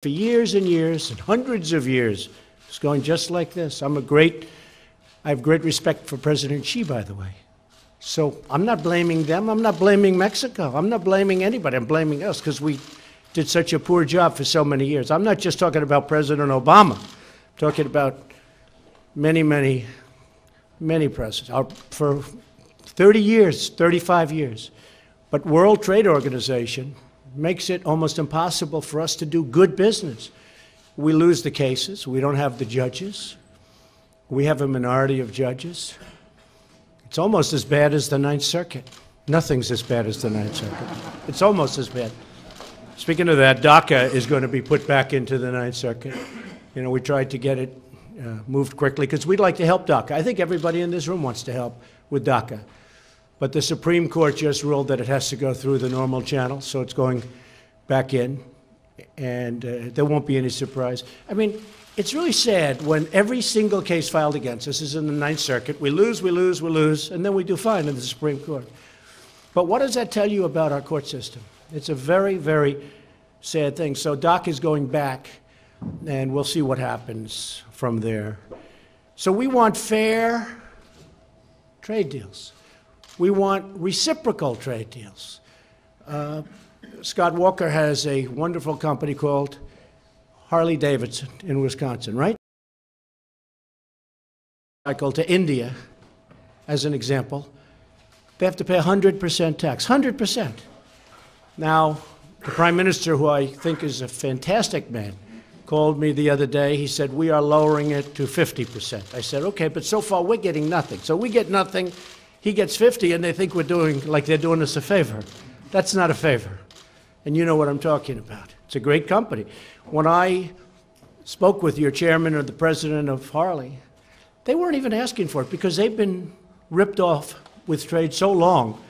for years and years and hundreds of years. It's going just like this. I have great respect for President Xi, by the way. So I'm not blaming them. I'm not blaming Mexico. I'm not blaming anybody. I'm blaming us because we did such a poor job for so many years. I'm not just talking about President Obama. I'm talking about many, many, many presidents for 30 years, 35 years. But World Trade Organization makes it almost impossible for us to do good business. We lose the cases. We don't have the judges. We have a minority of judges. It's almost as bad as the Ninth Circuit. Nothing's as bad as the Ninth Circuit. It's almost as bad. Speaking of that, DACA is going to be put back into the Ninth Circuit. You know, we tried to get it moved quickly because we'd like to help DACA. I think everybody in this room wants to help with DACA. But the Supreme Court just ruled that it has to go through the normal channel, so it's going back in, and there won't be any surprise. I mean, it's really sad when every single case filed against us is in the Ninth Circuit. We lose, we lose, we lose, and then we do fine in the Supreme Court. But what does that tell you about our court system? It's a very, very sad thing. So DACA is going back, and we'll see what happens from there. So we want fair trade deals. We want reciprocal trade deals. Scott Walker has a wonderful company called Harley-Davidson in Wisconsin, right? Cycle to India, as an example. They have to pay 100% tax, 100%. Now, the Prime Minister, who I think is a fantastic man, called me the other day. He said, we are lowering it to 50%. I said, okay, but so far we're getting nothing. So we get nothing. He gets 50, and they think we're doing, like they're doing us a favor. That's not a favor. And you know what I'm talking about. It's a great company. When I spoke with your chairman or the president of Harley, they weren't even asking for it because they've been ripped off with trade so long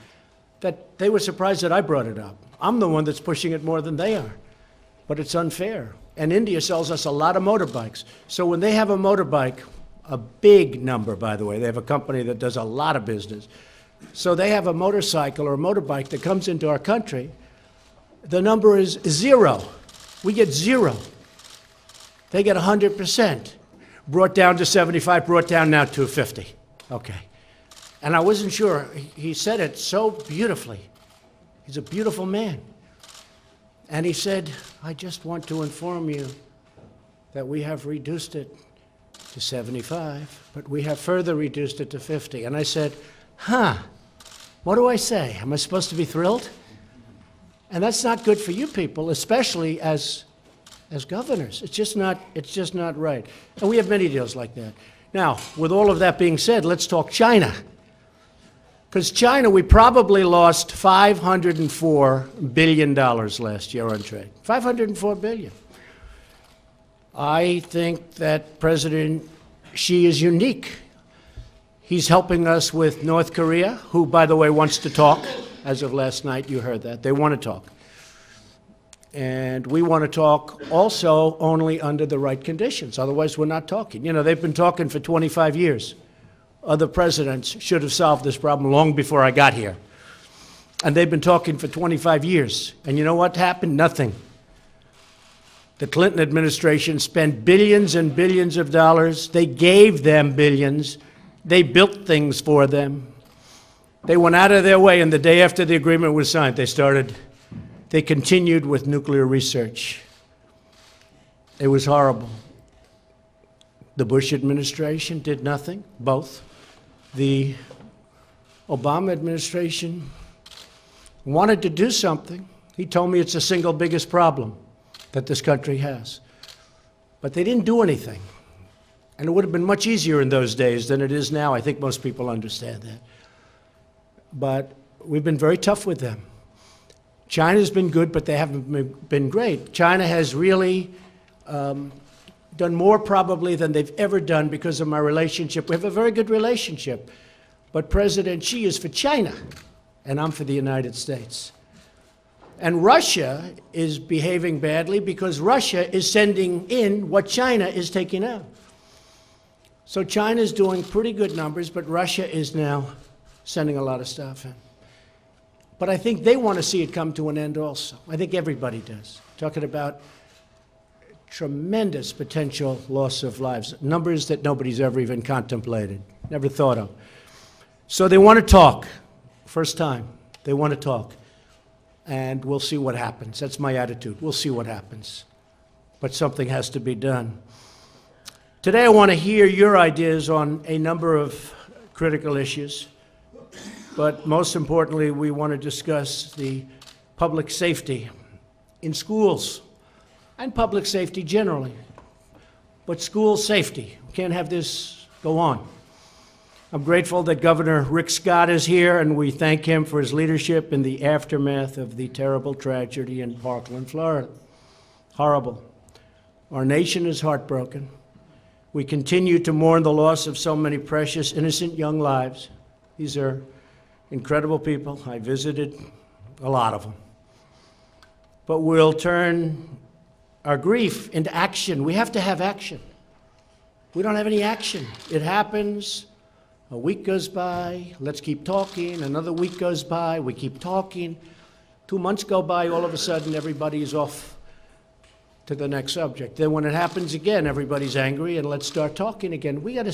that they were surprised that I brought it up. I'm the one that's pushing it more than they are. But it's unfair. And India sells us a lot of motorbikes. So when they have a motorbike, a big number, by the way. They have a company that does a lot of business. So they have a motorcycle or a motorbike that comes into our country. The number is 0. We get 0. They get 100%. Brought down to 75, brought down now to 50. Okay. And I wasn't sure. He said it so beautifully. He's a beautiful man. And he said, I just want to inform you that we have reduced it to 75, but we have further reduced it to 50. And I said, what do I say? Am I supposed to be thrilled? And that's not good for you people, especially as governors. It's just not right. And we have many deals like that. Now, with all of that being said, let's talk China. Because China, we probably lost $504 billion last year on trade. $504 billion. I think that President Xi is unique. He's helping us with North Korea, who, by the way, wants to talk. As of last night, you heard that. They want to talk. And we want to talk also only under the right conditions. Otherwise, we're not talking. You know, they've been talking for 25 years. Other presidents should have solved this problem long before I got here. And they've been talking for 25 years. And you know what happened? Nothing. The Clinton administration spent billions and billions of dollars. They gave them billions. They built things for them. They went out of their way, and the day after the agreement was signed, they continued with nuclear research. It was horrible. The Bush administration did nothing, both. The Obama administration wanted to do something. He told me it's the single biggest problem that this country has. But they didn't do anything. And it would have been much easier in those days than it is now. I think most people understand that. But we've been very tough with them. China's been good, but they haven't been great. China has really done more probably than they've ever done because of my relationship. We have a very good relationship. But President Xi is for China, and I'm for the United States. And Russia is behaving badly because Russia is sending in what China is taking out. So China's doing pretty good numbers, but Russia is now sending a lot of stuff in. But I think they want to see it come to an end also. I think everybody does. Talking about tremendous potential loss of lives, numbers that nobody's ever even contemplated, never thought of. So they want to talk. First time, they want to talk. And we'll see what happens. That's my attitude. We'll see what happens. But something has to be done. Today I want to hear your ideas on a number of critical issues. But most importantly, we want to discuss the public safety in schools and public safety generally. But school safety, we can't have this go on. I'm grateful that Governor Rick Scott is here, and we thank him for his leadership in the aftermath of the terrible tragedy in Parkland, Florida. Horrible. Our nation is heartbroken. We continue to mourn the loss of so many precious, innocent young lives. These are incredible people. I visited a lot of them. But we'll turn our grief into action. We have to have action. We don't have any action. It happens. A week goes by, let's keep talking. Another week goes by, we keep talking. 2 months go by, all of a sudden everybody's off to the next subject. Then when it happens again, everybody's angry and let's start talking again. We gotta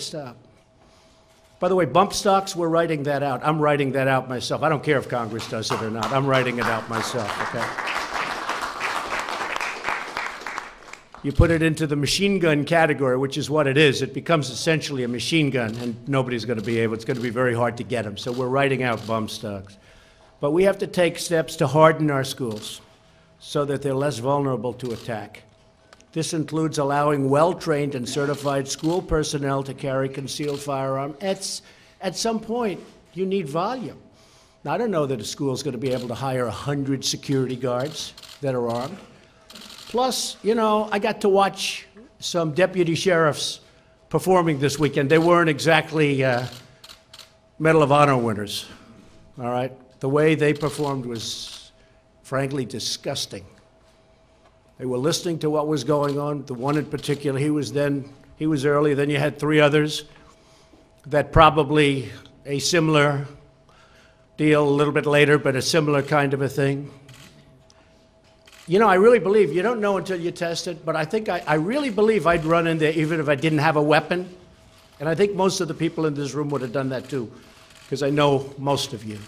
stop. By the way, bump stocks, we're writing that out. I'm writing that out myself. I don't care if Congress does it or not. I'm writing it out myself, okay? You put it into the machine gun category, which is what it is. It becomes essentially a machine gun, and nobody's going to be able. It's going to be very hard to get them. So we're writing out bump stocks. But we have to take steps to harden our schools so that they're less vulnerable to attack. This includes allowing well-trained and certified school personnel to carry concealed firearm. At some point, you need volume. Now, I don't know that a school is going to be able to hire 100 security guards that are armed. Plus, you know, I got to watch some deputy sheriffs performing this weekend. They weren't exactly Medal of Honor winners, all right? The way they performed was, frankly, disgusting. They were listening to what was going on. The one in particular, he was early. Then you had 3 others that probably a similar deal a little bit later, but a similar kind of a thing. You know, I really believe, you don't know until you test it, but I think I really believe I'd run in there even if I didn't have a weapon. And I think most of the people in this room would have done that too, because I know most of you.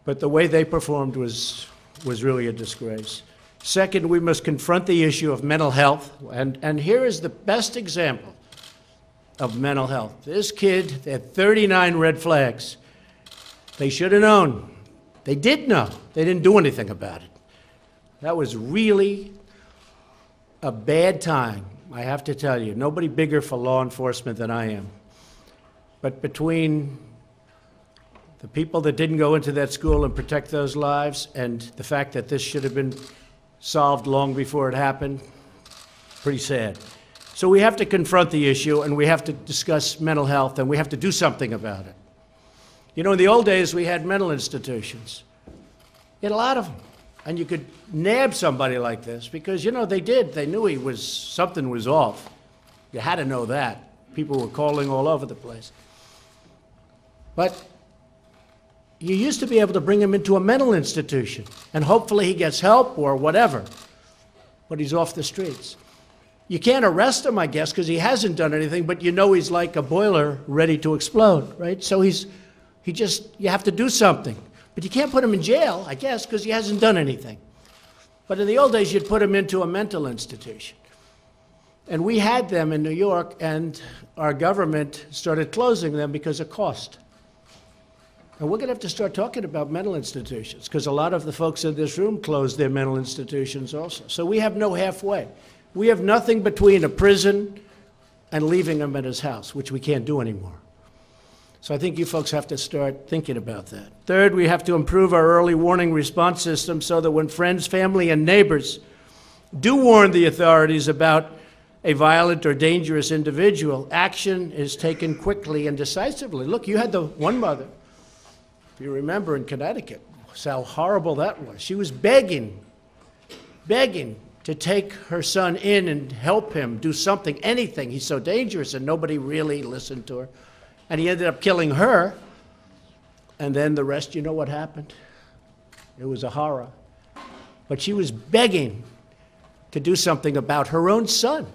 But the way they performed was really a disgrace. Second, we must confront the issue of mental health. And here is the best example of mental health. This kid had 39 red flags. They should have known. They did know. They didn't do anything about it. That was really a bad time, I have to tell you. Nobody bigger for law enforcement than I am. But between the people that didn't go into that school and protect those lives and the fact that this should have been solved long before it happened, pretty sad. So we have to confront the issue, and we have to discuss mental health, and we have to do something about it. You know, in the old days, we had mental institutions. You had a lot of them. And you could nab somebody like this because, you know, they did. They knew something was off. You had to know that. People were calling all over the place. But you used to be able to bring him into a mental institution, and hopefully he gets help or whatever, but he's off the streets. You can't arrest him, I guess, because he hasn't done anything, but you know he's like a boiler ready to explode, right? So you have to do something. But you can't put him in jail, I guess, because he hasn't done anything. But in the old days, you'd put him into a mental institution. And we had them in New York, and our government started closing them because of cost. And we're going to have to start talking about mental institutions, because a lot of the folks in this room closed their mental institutions also. So we have no halfway. We have nothing between a prison and leaving him at his house, which we can't do anymore. So I think you folks have to start thinking about that. Third, we have to improve our early warning response system so that when friends, family, and neighbors do warn the authorities about a violent or dangerous individual, action is taken quickly and decisively. Look, you had the one mother, if you remember, in Connecticut, how horrible that was. She was begging to take her son in and help him do something, anything. He's so dangerous, and nobody really listened to her. And he ended up killing her, and then the rest, you know what happened? It was a horror. But she was begging to do something about her own son.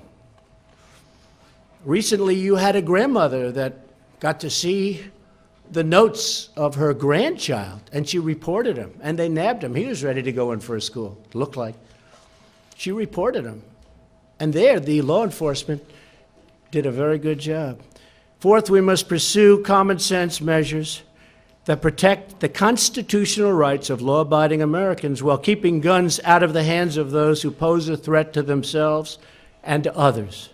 Recently, you had a grandmother that got to see the notes of her grandchild, and she reported him, and they nabbed him. He was ready to go in for a school, it looked like. She reported him. And there, the law enforcement did a very good job. Fourth, we must pursue common sense measures that protect the constitutional rights of law-abiding Americans while keeping guns out of the hands of those who pose a threat to themselves and to others.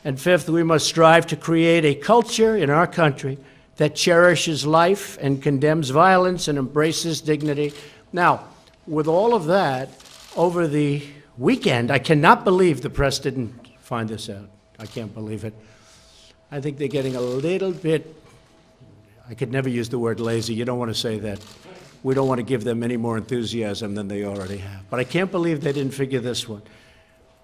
And fifth, we must strive to create a culture in our country that cherishes life and condemns violence and embraces dignity. Now, with all of that, over the weekend, I cannot believe the press didn't find this out. I can't believe it. I think they're getting a little bit, I could never use the word lazy. You don't want to say that. We don't want to give them any more enthusiasm than they already have. But I can't believe they didn't figure this one.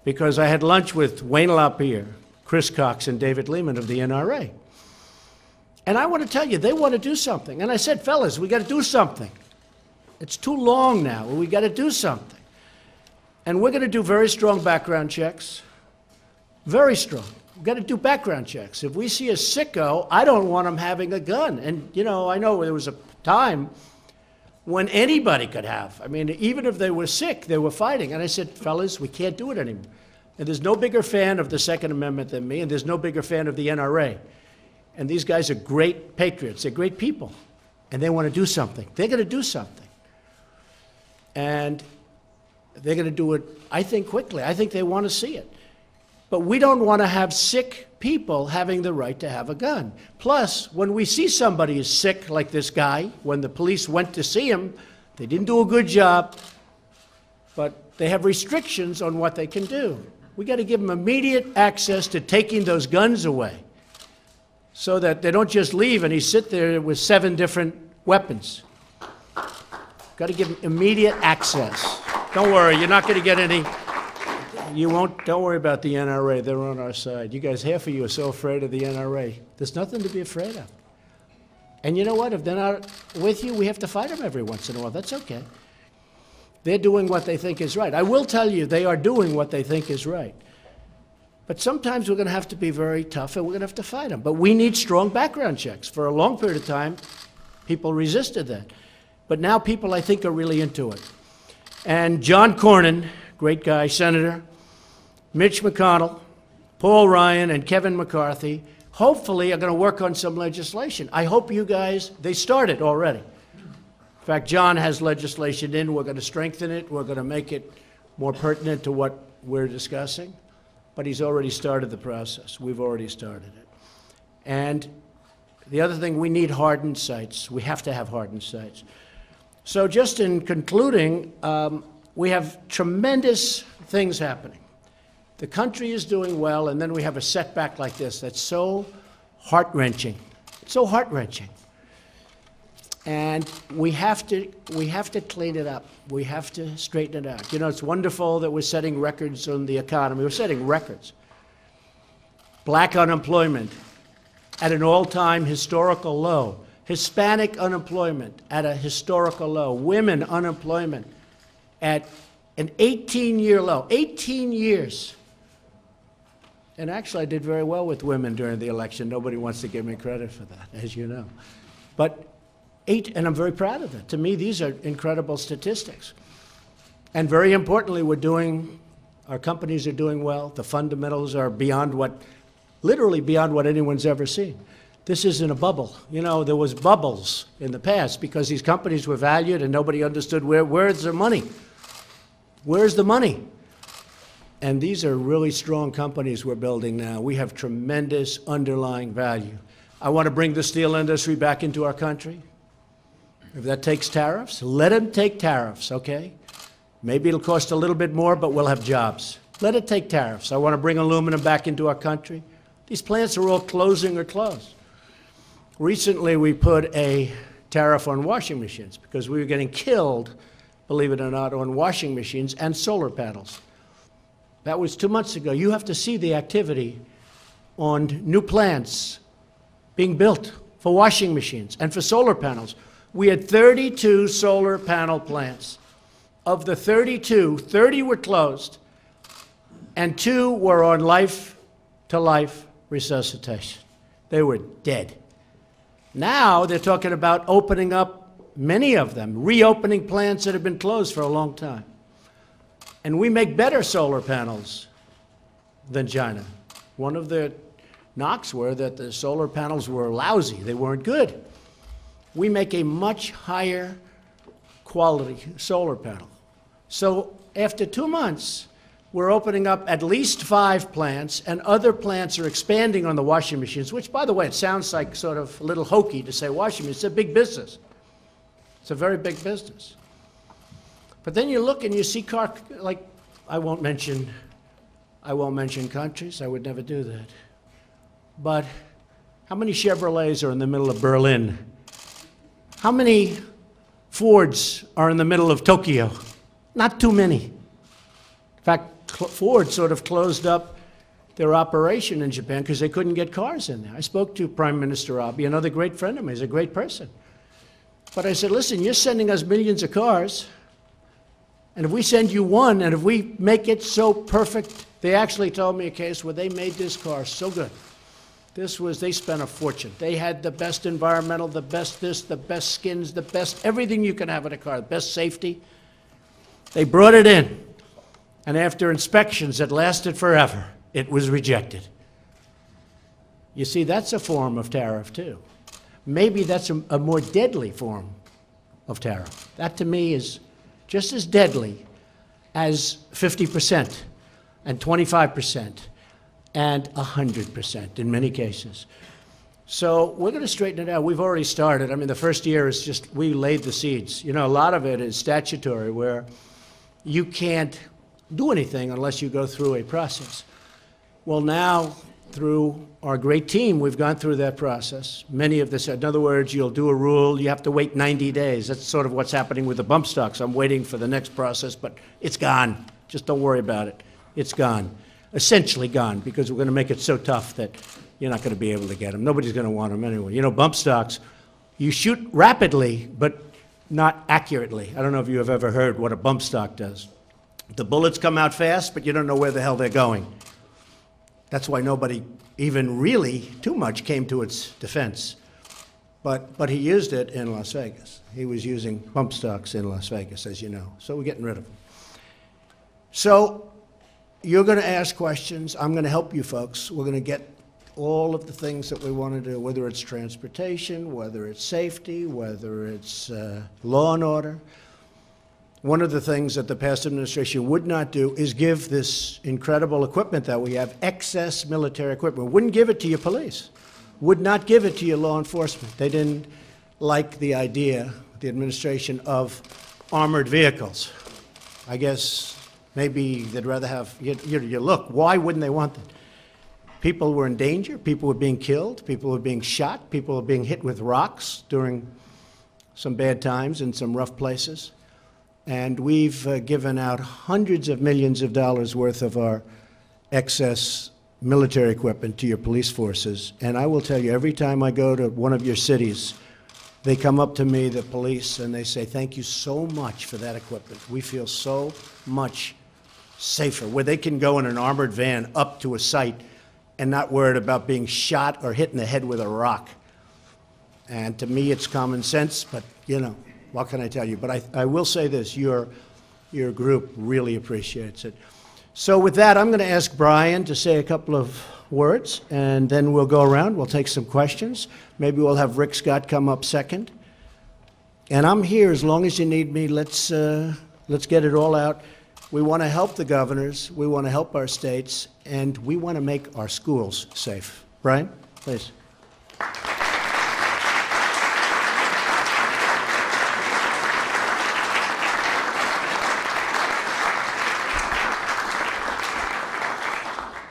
Because I had lunch with Wayne LaPierre, Chris Cox, and David Lehman of the NRA. And I want to tell you, they want to do something. And I said, fellas, we got to do something. It's too long now. We got to do something. And we're going to do very strong background checks. Very strong. We've got to do background checks. If we see a sicko, I don't want him having a gun. And, you know, I know there was a time when anybody could have. I mean, even if they were sick, they were fighting. And I said, fellas, we can't do it anymore. And there's no bigger fan of the Second Amendment than me, and there's no bigger fan of the NRA. And these guys are great patriots. They're great people. And they want to do something. They're going to do something. And they're going to do it, I think, quickly. I think they want to see it. But we don't want to have sick people having the right to have a gun. Plus, when we see somebody is sick, like this guy, when the police went to see him, they didn't do a good job, but they have restrictions on what they can do. We got to give them immediate access to taking those guns away so that they don't just leave and he sit there with 7 different weapons. Got to give them immediate access. Don't worry, you're not going to get any. You won't, don't worry about the NRA, they're on our side. You guys, half of you are so afraid of the NRA. There's nothing to be afraid of. And you know what, if they're not with you, we have to fight them every once in a while, that's okay. They're doing what they think is right. I will tell you, they are doing what they think is right. But sometimes we're going to have to be very tough and we're going to have to fight them. But we need strong background checks. For a long period of time, people resisted that. But now people, I think, are really into it. And John Cornyn, great guy, senator, Mitch McConnell, Paul Ryan, and Kevin McCarthy, hopefully are going to work on some legislation. I hope you guys, they started already. In fact, John has legislation in. We're going to strengthen it. We're going to make it more pertinent to what we're discussing. But he's already started the process. We've already started it. And the other thing, we need hardened sites. We have to have hardened sites. So just in concluding, we have tremendous things happening. The country is doing well, and then we have a setback like this that's so heart-wrenching. It's so heart-wrenching. And we have to clean it up. We have to straighten it out. You know, it's wonderful that we're setting records on the economy. We're setting records. Black unemployment at an all-time historical low. Hispanic unemployment at a historical low. Women unemployment at an 18-year low. 18 years. And actually, I did very well with women during the election. Nobody wants to give me credit for that, as you know. But and I'm very proud of that. To me, these are incredible statistics. And very importantly, our companies are doing well. The fundamentals are literally beyond what anyone's ever seen. This isn't a bubble. You know, there was bubbles in the past because these companies were valued and nobody understood where's their money? Where's the money? And these are really strong companies we're building now. We have tremendous underlying value. I want to bring the steel industry back into our country. If that takes tariffs, let them take tariffs, okay? Maybe it'll cost a little bit more, but we'll have jobs. Let it take tariffs. I want to bring aluminum back into our country. These plants are all closing or closed. Recently, we put a tariff on washing machines because we were getting killed, believe it or not, on washing machines and solar panels. That was 2 months ago. You have to see the activity on new plants being built for washing machines and for solar panels. We had 32 solar panel plants. Of the 32, 30 were closed, and 2 were on life-to-life resuscitation. They were dead. Now they're talking about opening up many of them, reopening plants that have been closed for a long time. And we make better solar panels than China. One of the knocks were that the solar panels were lousy. They weren't good. We make a much higher quality solar panel. So after 2 months, we're opening up at least 5 plants, and other plants are expanding on the washing machines, which, by the way, it sounds like sort of a little hokey to say washing machines. It's a big business. It's a very big business. But then you look and you see like, I won't mention countries. I would never do that. But how many Chevrolets are in the middle of Berlin? How many Fords are in the middle of Tokyo? Not too many. In fact, Ford sort of closed up their operation in Japan because they couldn't get cars in there. I spoke to Prime Minister Abe, another great friend of mine. He's a great person. But I said, listen, you're sending us millions of cars, and if we send you one, and if we make it so perfect, they actually told me a case where they made this car so good. They spent a fortune. They had the best environmental, the best this, the best skins, the best everything you can have in a car, the best safety. They brought it in, and after inspections that lasted forever, it was rejected. You see, that's a form of tariff, too. Maybe that's a more deadly form of tariff. That, to me, is just as deadly as 50% and 25% and 100% in many cases. So we're going to straighten it out. We've already started. I mean, the first year is just, we laid the seeds. You know, a lot of it is statutory, where you can't do anything unless you go through a process. Well, now, through our great team, we've gone through that process. Many of this, in other words, you'll do a rule, you have to wait 90 days. That's sort of what's happening with the bump stocks. I'm waiting for the next process, but it's gone. Just don't worry about it. It's gone. Essentially gone, because we're going to make it so tough that you're not going to be able to get them. Nobody's going to want them anyway. You know, bump stocks, you shoot rapidly, but not accurately. I don't know if you have ever heard what a bump stock does. The bullets come out fast, but you don't know where the hell they're going. That's why nobody even really too much came to its defense. But he used it in Las Vegas. He was using bump stocks in Las Vegas, as you know. So we're getting rid of them. So you're going to ask questions. I'm going to help you folks. We're going to get all of the things that we want to do, whether it's transportation, whether it's safety, whether it's law and order. One of the things that the past administration would not do is give this incredible equipment that we have, excess military equipment. Wouldn't give it to your police. Would not give it to your law enforcement. They didn't like the idea, the administration, of armored vehicles. I guess maybe they'd rather have, you look, why wouldn't they want that? People were in danger. People were being killed. People were being shot. People were being hit with rocks during some bad times in some rough places. And we've given out hundreds of millions of dollars worth of our excess military equipment to your police forces. And I will tell you, every time I go to one of your cities, they come up to me, the police, and they say, thank you so much for that equipment. We feel so much safer, where they can go in an armored van up to a site and not worried about being shot or hit in the head with a rock. And to me, it's common sense, but, you know, what can I tell you? But I will say this, your group really appreciates it. So with that, I'm going to ask Brian to say a couple of words, and then we'll go around. We'll take some questions. Maybe we'll have Rick Scott come up second. And I'm here as long as you need me. Let's get it all out. We want to help the governors. We want to help our states. And we want to make our schools safe. Brian, please.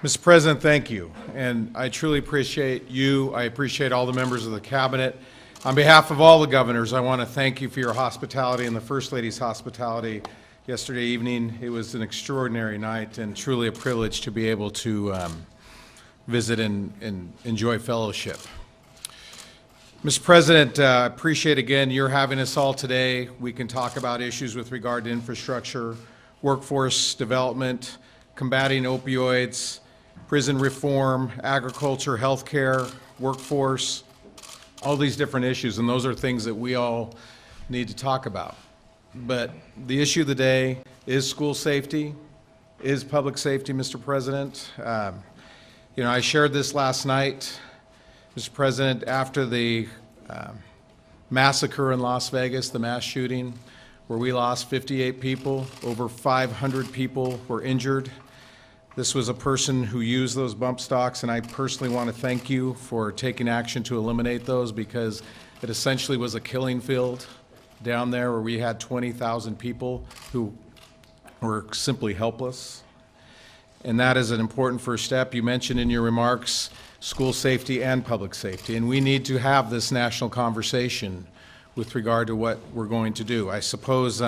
Mr. President, thank you. And I truly appreciate you. I appreciate all the members of the Cabinet. On behalf of all the governors, I want to thank you for your hospitality and the First Lady's hospitality yesterday evening. It was an extraordinary night and truly a privilege to be able to visit and enjoy fellowship. Mr. President, I appreciate again your having us all today. We can talk about issues with regard to infrastructure, workforce development, combating opioids, prison reform, agriculture, healthcare, workforce, all these different issues, and those are things that we all need to talk about. But the issue of the day is school safety, is public safety, Mr. President. You know, I shared this last night, Mr. President, after the massacre in Las Vegas, the mass shooting, where we lost 58 people, over 500 people were injured. This was a person who used those bump stocks, and I personally want to thank you for taking action to eliminate those, because it essentially was a killing field down there where we had 20,000 people who were simply helpless. And that is an important first step. You mentioned in your remarks school safety and public safety, and we need to have this national conversation with regard to what we're going to do. I suppose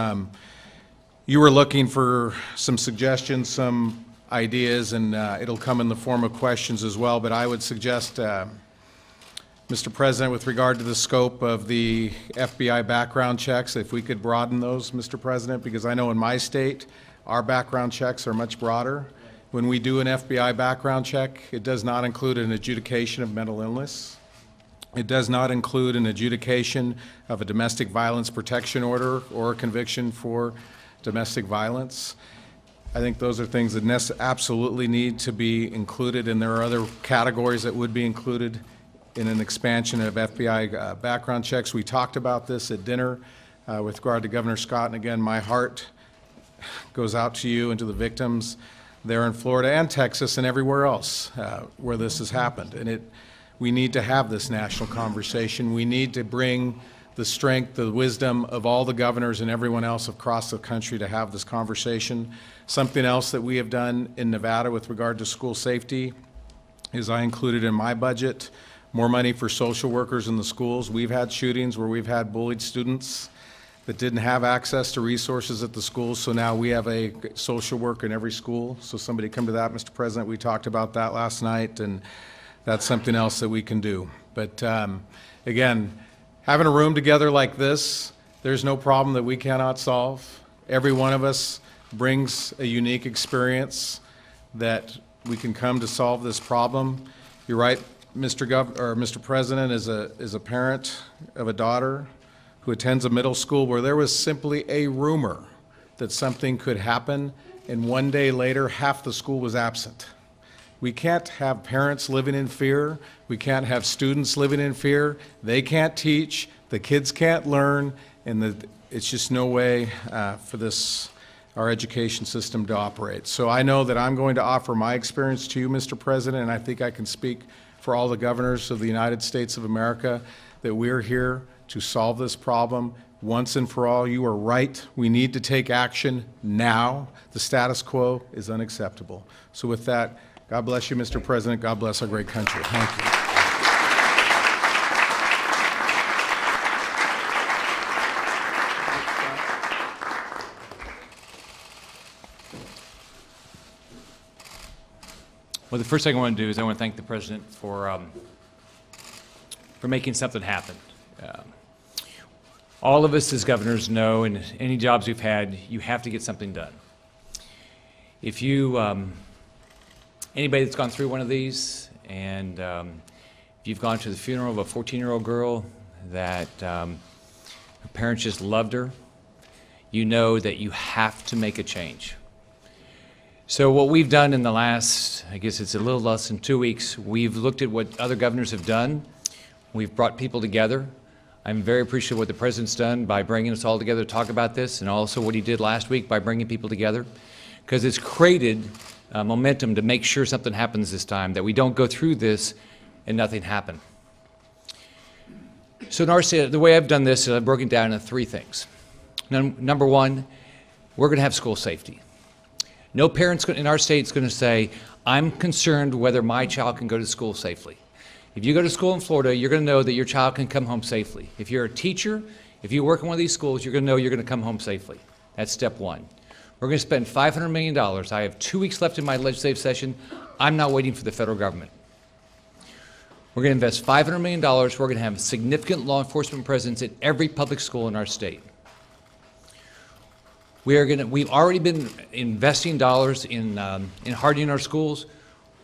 you were looking for some suggestions, some ideas, and it'll come in the form of questions as well, but I would suggest, Mr. President, with regard to the scope of the FBI background checks, if we could broaden those, Mr. President, because I know in my state, our background checks are much broader. When we do an FBI background check, it does not include an adjudication of mental illness. It does not include an adjudication of a domestic violence protection order or a conviction for domestic violence. I think those are things that absolutely need to be included, and there are other categories that would be included in an expansion of FBI background checks. We talked about this at dinner with regard to Governor Scott, and again, my heart goes out to you and to the victims there in Florida and Texas and everywhere else where this has happened. And we need to have this national conversation. We need to bring the strength, the wisdom of all the governors and everyone else across the country to have this conversation. Something else that we have done in Nevada with regard to school safety is I included in my budget more money for social workers in the schools. We've had shootings where we've had bullied students that didn't have access to resources at the schools, so now we have a social worker in every school. So somebody come to that, Mr. President. We talked about that last night, and that's something else that we can do. But again, having a room together like this, there's no problem that we cannot solve. Every one of us brings a unique experience that we can come to solve this problem. You're right, Mr. President, as a parent of a daughter who attends a middle school where there was simply a rumor that something could happen, and one day later, half the school was absent. We can't have parents living in fear. We can't have students living in fear. They can't teach. The kids can't learn, and it's just no way for our education system to operate. So I know that I'm going to offer my experience to you, Mr. President, and I think I can speak for all the governors of the United States of America that we're here to solve this problem once and for all. You are right. We need to take action now. The status quo is unacceptable. So with that, God bless you, Mr. President. God bless our great country. Thank you. Well, the first thing I want to do is I want to thank the President for making something happen. All of us as governors know, in any jobs we've had, you have to get something done. If you, anybody that's gone through one of these, and if you've gone to the funeral of a 14-year-old girl that her parents just loved her, you know that you have to make a change. So what we've done in the last, I guess it's a little less than 2 weeks, we've looked at what other governors have done. We've brought people together. I'm very appreciative of what the President's done by bringing us all together to talk about this, and also what he did last week by bringing people together, because it's created momentum to make sure something happens this time, that we don't go through this and nothing happen. So in our state, the way I've done this is I've broken it down into 3 things. Number one, we're going to have school safety. No parents in our state is going to say, I'm concerned whether my child can go to school safely. If you go to school in Florida, you're going to know that your child can come home safely. If you're a teacher, if you work in one of these schools, you're going to know you're going to come home safely. That's step one. We're going to spend $500 million. I have 2 weeks left in my legislative session. I'm not waiting for the federal government. We're going to invest $500 million. We're going to have significant law enforcement presence at every public school in our state. We've already been investing dollars in hardening our schools.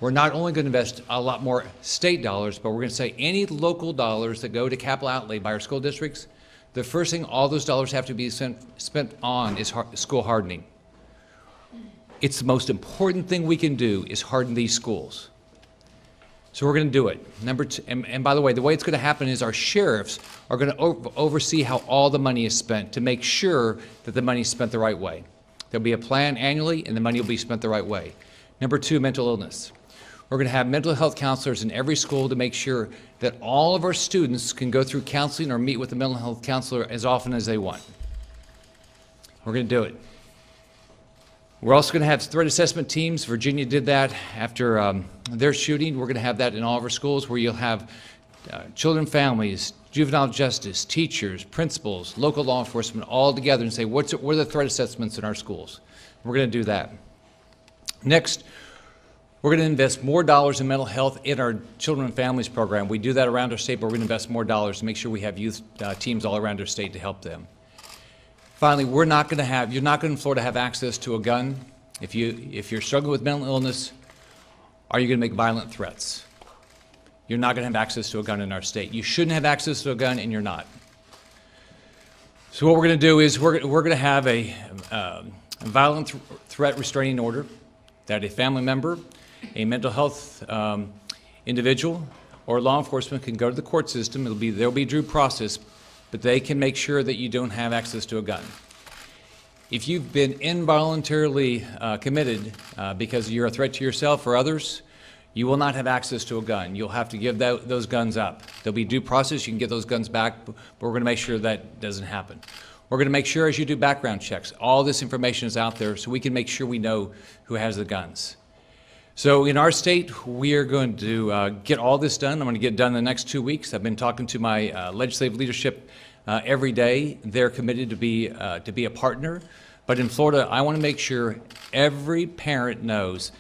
We're not only going to invest a lot more state dollars, but we're going to say any local dollars that go to capital outlay by our school districts, the first thing all those dollars have to be spent on is school hardening. It's the most important thing we can do is harden these schools. So we're going to do it. Number two, and by the way it's going to happen is our sheriffs are going to oversee how all the money is spent to make sure that the money is spent the right way. There'll be a plan annually, and the money will be spent the right way. Number two, mental illness. We're going to have mental health counselors in every school to make sure that all of our students can go through counseling or meet with a mental health counselor as often as they want. We're going to do it. We're also going to have threat assessment teams. Virginia did that after their shooting. We're going to have that in all of our schools where you'll have children, families, juvenile justice, teachers, principals, local law enforcement all together and say, what are the threat assessments in our schools? We're going to do that. Next, we're going to invest more dollars in mental health in our Children and Families program. We do that around our state, but we're going to invest more dollars to make sure we have youth teams all around our state to help them. Finally, you're not going in Florida have access to a gun. If you're struggling with mental illness, are you going to make violent threats? You're not going to have access to a gun in our state. You shouldn't have access to a gun, and you're not. So what we're going to do is we're going to have a violent threat restraining order that a family member, a mental health individual, or law enforcement can go to the court system. There'll be due process, but they can make sure that you don't have access to a gun. If you've been involuntarily committed because you're a threat to yourself or others, you will not have access to a gun. You'll have to give those guns up. There'll be due process. You can get those guns back, but we're going to make sure that doesn't happen. We're going to make sure as you do background checks, all this information is out there so we can make sure we know who has the guns. So in our state, we are going to get all this done. I'm going to get it done in the next 2 weeks. I've been talking to my legislative leadership every day. They're committed to be a partner. But in Florida, I want to make sure every parent knows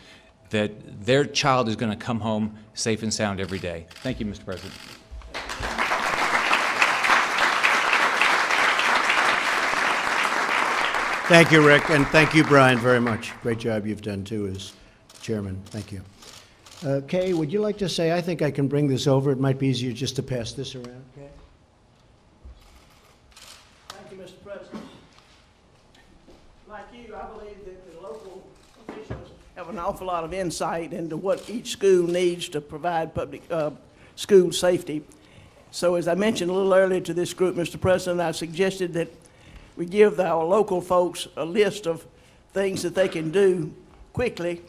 that their child is going to come home safe and sound every day. Thank you, Mr. President. Thank you, Rick, and thank you, Brian, very much. Great job you've done, too, as chairman. Thank you. Kay, would you like to say, I think I can bring this over. It might be easier just to pass this around. Kay? Thank you, Mr. President. Like you, I believe that the local officials have an awful lot of insight into what each school needs to provide public school safety. So as I mentioned a little earlier to this group, Mr. President, I suggested that we give our local folks a list of things that they can do quickly,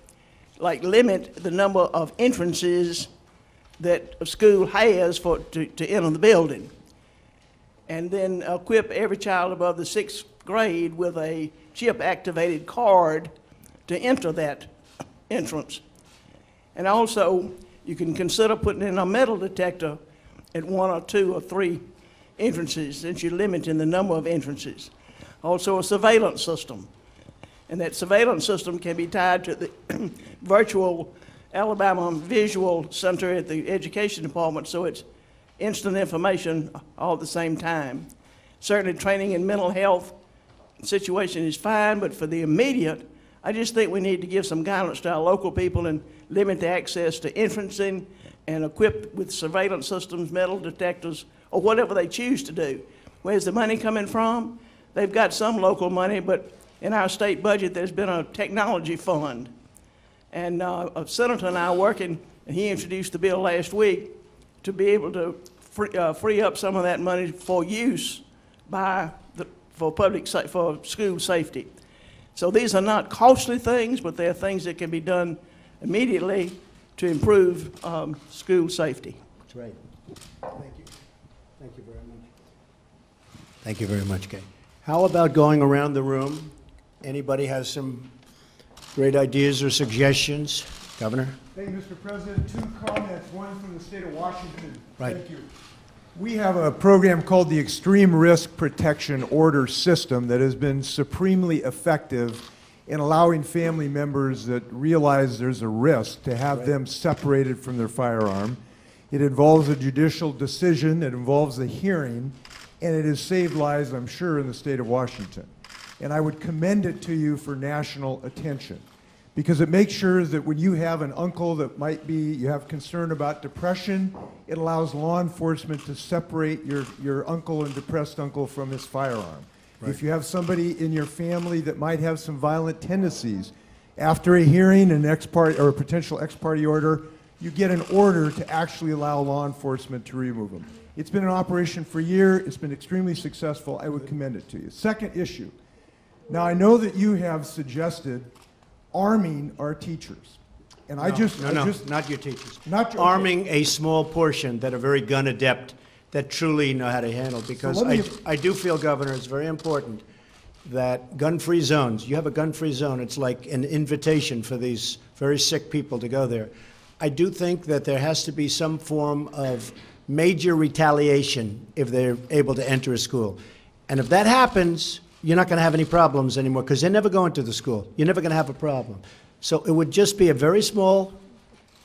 like limit the number of entrances that a school has to enter the building, and then equip every child above the 6th grade with a chip-activated card to enter that entrance. And also, you can consider putting in a metal detector at 1 or 2 or 3 entrances, since you're limiting the number of entrances. Also, a surveillance system. And that surveillance system can be tied to the virtual Alabama Visual Center at the Education Department, so it's instant information all at the same time. Certainly training in mental health situation is fine, but for the immediate, I just think we need to give some guidance to our local people and limit the access to entrancing and equip with surveillance systems, metal detectors, or whatever they choose to do. Where's the money coming from? They've got some local money, but in our state budget, there's been a technology fund. And a senator and I are working, and he introduced the bill last week to be able to free up some of that money for use for school safety. So these are not costly things, but they're things that can be done immediately to improve school safety. That's right. Thank you. Thank you very much. Thank you very much, Kay. How about going around the room? Anybody has some great ideas or suggestions? Governor? Thank you, Mr. President. 2 comments, one from the state of Washington. Right. Thank you. We have a program called the Extreme Risk Protection Order System that has been supremely effective in allowing family members that realize there's a risk to have them separated from their firearm. It involves a judicial decision, it involves a hearing, and it has saved lives, I'm sure, in the state of Washington. and I would commend it to you for national attention, because it makes sure that when you have an uncle that might be, you have concern about depression, it allows law enforcement to separate your uncle and depressed uncle from his firearm. If you have somebody in your family that might have some violent tendencies, after a hearing, an ex parte or a potential ex parte order, you get an order to actually allow law enforcement to remove them. It's been in operation for a year. It's been extremely successful. I would commend it to you. Second issue. Now, I know that you have suggested arming our teachers. And I just not your teachers. Not your- Arming a small portion that are very gun adept, that truly know how to handle. Because let me- I do feel, Governor, it's very important that gun-free zones, you have a gun-free zone, it's like an invitation for these very sick people to go there. I do think that there has to be some form of major retaliation if they're able to enter a school. And if that happens, you're not going to have any problems anymore, because they're never going to the school. You're never going to have a problem. So it would just be a very small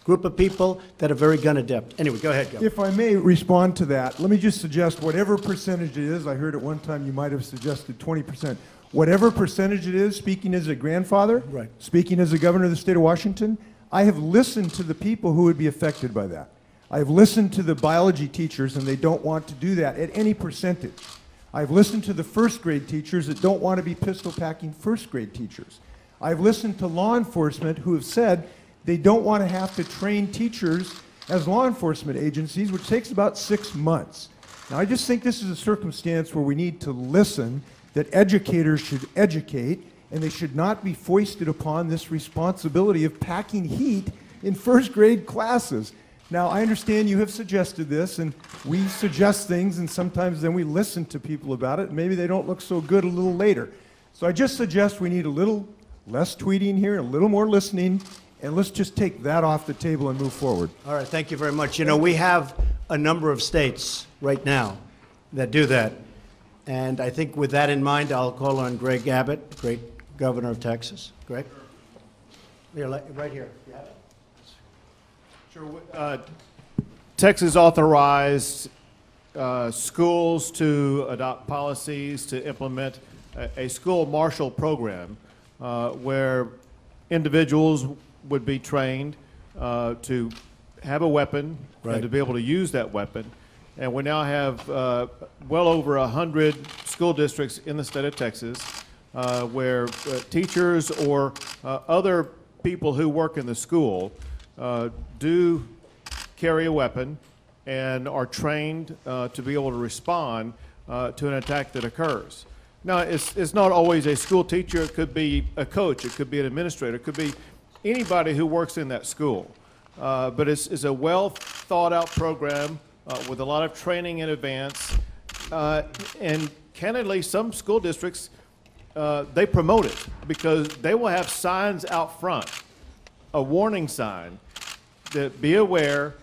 group of people that are very gun adept. Anyway, go ahead, Governor. If I may respond to that, let me just suggest whatever percentage it is. I heard at one time you might have suggested 20%. Whatever percentage it is, speaking as a grandfather, Right. speaking as a governor of the state of Washington, I have listened to the people who would be affected by that. I have listened to the biology teachers, and they don't want to do that at any percentage. I've listened to the first grade teachers that don't want to be pistol packing first grade teachers. I've listened to law enforcement who have said they don't want to have to train teachers as law enforcement agencies, which takes about 6 months. Now, I just think this is a circumstance where we need to listen, that educators should educate, and they should not be foisted upon this responsibility of packing heat in first grade classes. Now, I understand you have suggested this, and we suggest things, and sometimes then we listen to people about it, and maybe they don't look so good a little later. So I just suggest we need a little less tweeting here, a little more listening, and let's just take that off the table and move forward. All right, thank you very much. You know, we have a number of states right now that do that. And I think with that in mind, I'll call on Greg Abbott, great governor of Texas. Greg? Here, right here. You have it? Sure. Texas authorized schools to adopt policies to implement a school marshal program where individuals would be trained to have a weapon and to be able to use that weapon. And we now have well over 100 school districts in the state of Texas where teachers or other people who work in the school do carry a weapon and are trained to be able to respond to an attack that occurs. Now, it's not always a school teacher. It could be a coach. It could be an administrator. It could be anybody who works in that school. But it's a well-thought-out program with a lot of training in advance. And candidly, some school districts, they promote it because they will have signs out front, a warning sign that be aware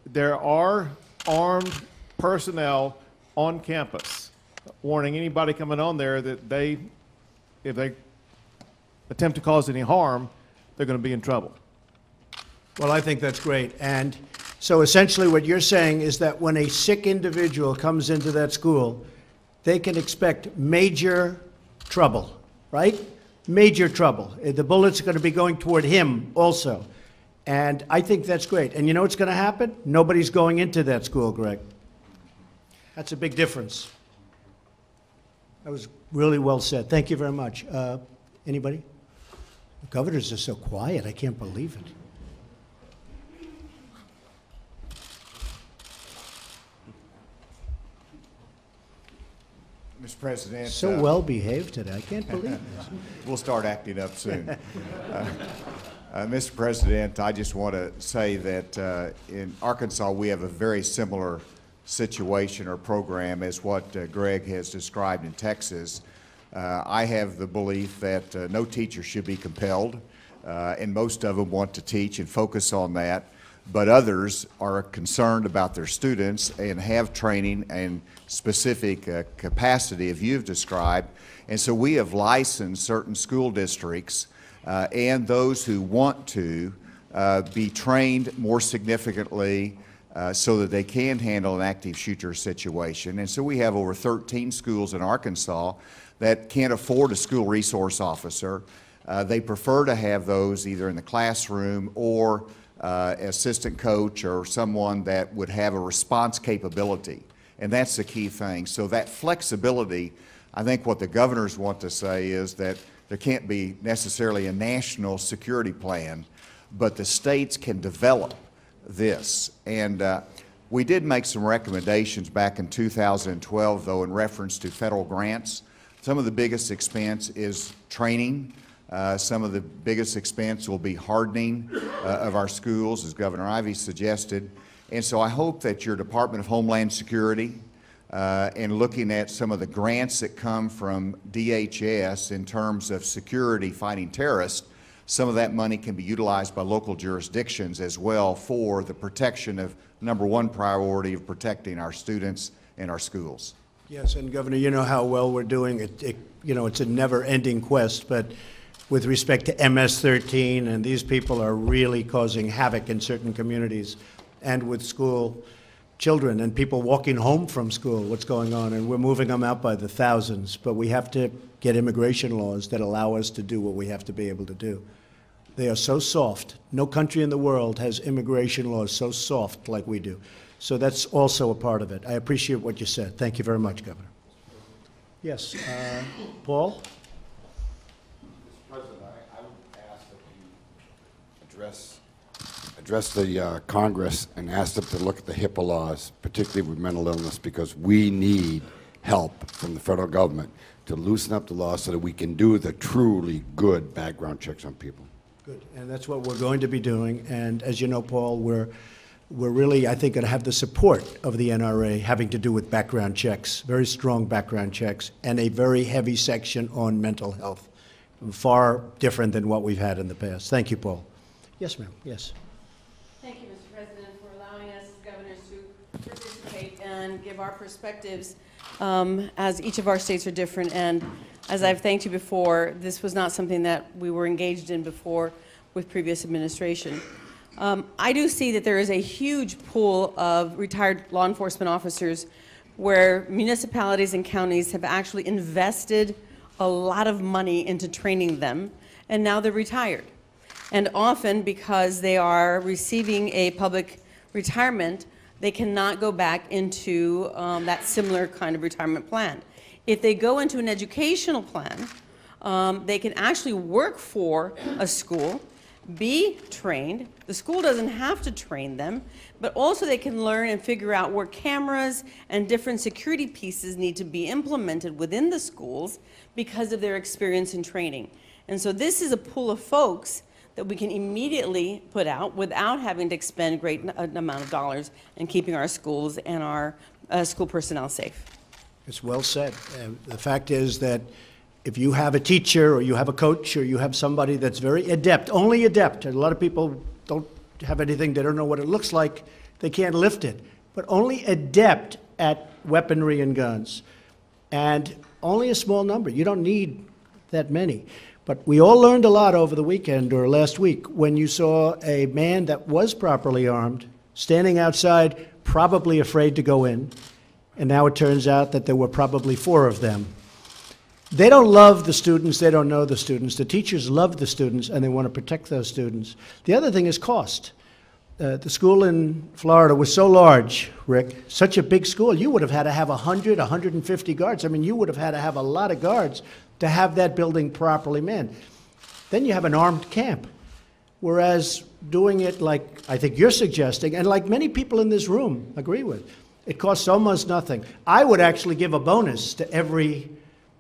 there are armed personnel on campus, warning anybody coming on there that if they attempt to cause any harm, they're going to be in trouble. Well, I think that's great. And so essentially what you're saying is that when a sick individual comes into that school, they can expect major trouble, right? Major trouble. The bullets are going to be going toward him also. And I think that's great. And you know what's going to happen? Nobody's going into that school, Greg. That's a big difference. That was really well said. Thank you very much. Anybody? The governors are so quiet. I can't believe it. Mr. President. So well behaved today. I can't believe this. We'll start acting up soon. Mr. President, I just want to say that in Arkansas we have a very similar situation or program as what Greg has described in Texas. I have the belief that no teacher should be compelled, and most of them want to teach and focus on that, but others are concerned about their students and have training and specific capacity, as you've described, and so we have licensed certain school districts and those who want to be trained more significantly so that they can handle an active shooter situation. And so we have over 13 schools in Arkansas that can't afford a school resource officer. They prefer to have those either in the classroom or assistant coach or someone that would have a response capability. And that's the key thing. So that flexibility, I think what the governors want to say is that there can't be necessarily a national security plan, but the states can develop this. And we did make some recommendations back in 2012, though, in reference to federal grants. Some of the biggest expense is training. Some of the biggest expense will be hardening of our schools, as Governor Ivey suggested. And so I hope that your Department of Homeland Security and looking at some of the grants that come from DHS in terms of security fighting terrorists, some of that money can be utilized by local jurisdictions as well for the protection of #1 priority of protecting our students and our schools. Yes, and Governor, you know how well we're doing. You know, it's a never-ending quest, but with respect to MS-13, and these people are really causing havoc in certain communities, and with school children and people walking home from school, what's going on, and we're moving them out by the thousands, but we have to get immigration laws that allow us to do what we have to be able to do. They are so soft. No country in the world has immigration laws so soft like we do. So that's also a part of it. I appreciate what you said. Thank you very much, Governor. Yes, Paul? Mr. President, I would ask that you address the Congress and ask them to look at the HIPAA laws, particularly with mental illness, because we need help from the federal government to loosen up the law so that we can do the truly good background checks on people. Good, and that's what we're going to be doing. And as you know, Paul, we're really, I think, going to have the support of the NRA having to do with background checks, very strong background checks, and a very heavy section on mental health, far different than what we've had in the past. Thank you, Paul. Yes, ma'am. Yes. Thank you, Mr. President, for allowing us as governors to participate and give our perspectives, as each of our states are different. And as I've thanked you before, this was not something that we were engaged in before with previous administration. I do see that there is a huge pool of retired law enforcement officers where municipalities and counties have actually invested a lot of money into training them, and now they're retired. And often, because they are receiving a public retirement, they cannot go back into that similar kind of retirement plan. If they go into an educational plan, they can actually work for a school, be trained. The school doesn't have to train them, but also they can learn and figure out where cameras and different security pieces need to be implemented within the schools because of their experience in training. And so this is a pool of folks that we can immediately put out without having to expend great amount of dollars in keeping our schools and our school personnel safe. It's well said. The fact is that if you have a teacher or you have a coach or you have somebody that's very adept, only adept, and a lot of people don't have anything, they don't know what it looks like, they can't lift it, but only adept at weaponry and guns, and only a small number. You don't need that many. But we all learned a lot over the weekend or last week when you saw a man that was properly armed standing outside, probably afraid to go in, and now it turns out that there were probably 4 of them. They don't love the students, they don't know the students. The teachers love the students and they want to protect those students. The other thing is cost. The school in Florida was so large, Rick, such a big school, you would have had to have 100, 150 guards. I mean, you would have had to have a lot of guards to have that building properly manned. Then you have an armed camp. Whereas doing it like I think you're suggesting, and like many people in this room agree with, it costs almost nothing. I would actually give a bonus to every